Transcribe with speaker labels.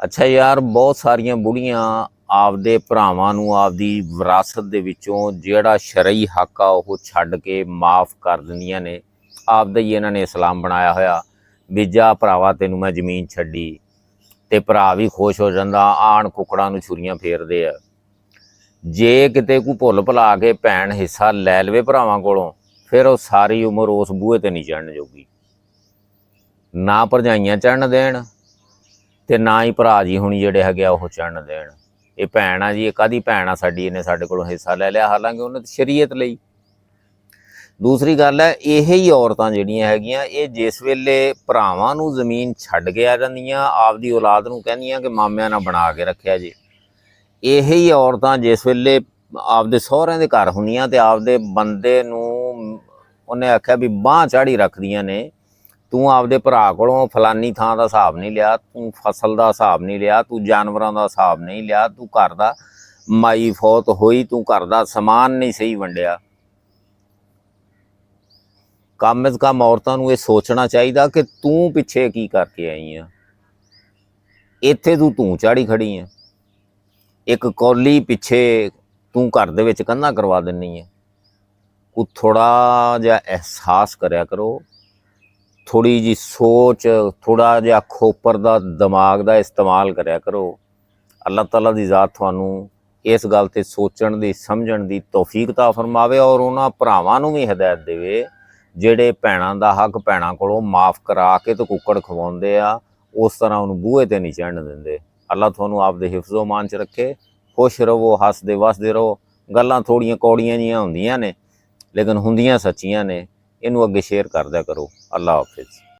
Speaker 1: ਅੱਛਾ ਯਾਰ, ਬਹੁਤ ਸਾਰੀਆਂ ਬੁੜੀਆਂ ਆਪਦੇ ਭਰਾਵਾਂ ਨੂੰ ਆਪਦੀ ਵਿਰਾਸਤ ਦੇ ਵਿੱਚੋਂ ਜਿਹੜਾ ਸ਼ਰਈ ਹੱਕ ਆ ਉਹ ਛੱਡ ਕੇ ਮਾਫ ਕਰ ਦਿੰਦੀਆਂ ਨੇ। ਆਪਦਾ ਹੀ ਇਹਨਾਂ ਨੇ ਇਸਲਾਮ ਬਣਾਇਆ ਹੋਇਆ ਵੀ ਜਾ ਭਰਾਵਾ ਤੈਨੂੰ ਮੈਂ ਜ਼ਮੀਨ ਛੱਡੀ, ਤੇ ਭਰਾ ਵੀ ਖੁਸ਼ ਹੋ ਜਾਂਦਾ। ਆਣ ਕੁੱਕੜਾਂ ਨੂੰ ਛੁਰੀਆਂ ਫੇਰਦੇ ਆ। ਜੇ ਕਿਤੇ ਕੋਈ ਭੁੱਲ ਭੁਲਾ ਕੇ ਭੈਣ ਹਿੱਸਾ ਲੈ ਲਵੇ ਭਰਾਵਾਂ ਕੋਲੋਂ, ਫਿਰ ਉਹ ਸਾਰੀ ਉਮਰ ਉਸ ਬੂਹੇ ਤੇ ਨਹੀਂ ਚੜ੍ਹਨ ਜੋਗੀ। ਨਾ ਭਰਜਾਈਆਂ ਚੜ੍ਹਨ ਦੇਣ ਤੇ ਨਾ ਹੀ ਭਰਾ ਜੀ ਹੁਣ ਜਿਹੜੇ ਹੈਗੇ ਆ ਉਹ ਚੜ੍ਹਨ ਦੇਣ। ਇਹ ਭੈਣ ਆ ਜੀ, ਇਹ ਕਾਹਦੀ ਭੈਣ ਆ ਸਾਡੀ, ਇਹਨੇ ਸਾਡੇ ਕੋਲੋਂ ਹਿੱਸਾ ਲੈ ਲਿਆ, ਹਾਲਾਂਕਿ ਉਹਨੇ ਸ਼ਰੀਅਤ ਲਈ। ਦੂਸਰੀ ਗੱਲ ਹੈ, ਇਹ ਹੀ ਔਰਤਾਂ ਜਿਹੜੀਆਂ ਹੈਗੀਆਂ ਇਹ ਜਿਸ ਵੇਲੇ ਭਰਾਵਾਂ ਨੂੰ ਜ਼ਮੀਨ ਛੱਡ ਕੇ ਆ ਜਾਂਦੀਆਂ, ਆਪਦੀ ਔਲਾਦ ਨੂੰ ਕਹਿੰਦੀਆਂ ਕਿ ਮਾਮਿਆਂ ਨਾਲ ਬਣਾ ਕੇ ਰੱਖਿਆ ਜੀ। ਇਹ ਹੀ ਔਰਤਾਂ ਜਿਸ ਵੇਲੇ ਆਪਦੇ ਸਹੁਰਿਆਂ ਦੇ ਘਰ ਹੁੰਦੀਆਂ ਤੇ ਆਪਦੇ ਬੰਦੇ ਨੂੰ ਉਹਨੇ ਆਖਿਆ ਵੀ ਬਾਂਹ ਚਾੜੀ ਰੱਖਦੀਆਂ ਨੇ, ਤੂੰ ਆਪਦੇ ਭਰਾ ਕੋਲੋਂ ਫਲਾਨੀ ਥਾਂ ਦਾ ਹਿਸਾਬ ਨਹੀਂ ਲਿਆ, ਤੂੰ ਫਸਲ ਦਾ ਹਿਸਾਬ ਨਹੀਂ ਲਿਆ, ਤੂੰ ਜਾਨਵਰਾਂ ਦਾ ਹਿਸਾਬ ਨਹੀਂ ਲਿਆ, ਤੂੰ ਘਰ ਦਾ ਮਾਈ ਫੌਤ ਹੋਈ, ਤੂੰ ਘਰ ਦਾ ਸਮਾਨ ਨਹੀਂ ਸਹੀ ਵੰਡਿਆ। ਕਮ ਅਜ਼ ਕਮ ਔਰਤਾਂ ਨੂੰ ਇਹ ਸੋਚਣਾ ਚਾਹੀਦਾ ਕਿ ਤੂੰ ਪਿੱਛੇ ਕੀ ਕਰਕੇ ਆਈ ਆ। ਇੱਥੇ ਤੂੰ ਚਾੜੀ ਖੜੀ ਆ, ਇੱਕ ਕੌਲੀ ਪਿੱਛੇ ਤੂੰ ਘਰ ਦੇ ਵਿੱਚ ਕੰਧਾਂ ਕਰਵਾ ਦਿੰਦੀ ਆ। ਉਹ ਥੋੜ੍ਹਾ ਜਿਹਾ ਅਹਿਸਾਸ ਕਰਿਆ ਕਰੋ, ਥੋੜ੍ਹੀ ਜਿਹੀ ਸੋਚ, ਥੋੜ੍ਹਾ ਜਿਹਾ ਖੋਪਰ ਦਾ ਦਿਮਾਗ ਦਾ ਇਸਤੇਮਾਲ ਕਰਿਆ ਕਰੋ। ਅੱਲਾਹ ਤਾਲਾ ਦੀ ਜ਼ਾਤ ਤੁਹਾਨੂੰ ਇਸ ਗੱਲ 'ਤੇ ਸੋਚਣ ਦੀ, ਸਮਝਣ ਦੀ ਤੌਫੀਕ ਤਾ ਫਰਮਾਵੇ, ਔਰ ਉਹਨਾਂ ਭਰਾਵਾਂ ਨੂੰ ਵੀ ਹਦਾਇਤ ਦੇਵੇ ਜਿਹੜੇ ਭੈਣਾਂ ਦਾ ਹੱਕ ਭੈਣਾਂ ਕੋਲੋਂ ਮਾਫ ਕਰਾ ਕੇ ਤੇ ਕੁੱਕੜ ਖਵਾਉਂਦੇ ਆ, ਉਸ ਤਰ੍ਹਾਂ ਉਹਨੂੰ ਬੂਹੇ 'ਤੇ ਨਹੀਂ ਚੜ੍ਹਨ ਦਿੰਦੇ। ਅੱਲਾਹ ਤੁਹਾਨੂੰ ਆਪਦੇ ਹਿਫਜ਼ੋ ਮਾਨ 'ਚ ਰੱਖੇ। ਖੁਸ਼ ਰਹੋ, ਹੱਸਦੇ ਵਸਦੇ ਰਹੋ। ਗੱਲਾਂ ਥੋੜ੍ਹੀਆਂ ਕੌੜੀਆਂ ਜਿਹੀਆਂ ਹੁੰਦੀਆਂ ਨੇ, ਲੇਕਿਨ ਹੁੰਦੀਆਂ ਸੱਚੀਆਂ ਨੇ। ਇਹਨੂੰ ਅੱਗੇ ਸ਼ੇਅਰ ਕਰਦਿਆ ਕਰੋ। ਅੱਲਾਹ ਹਾਫਿਜ਼।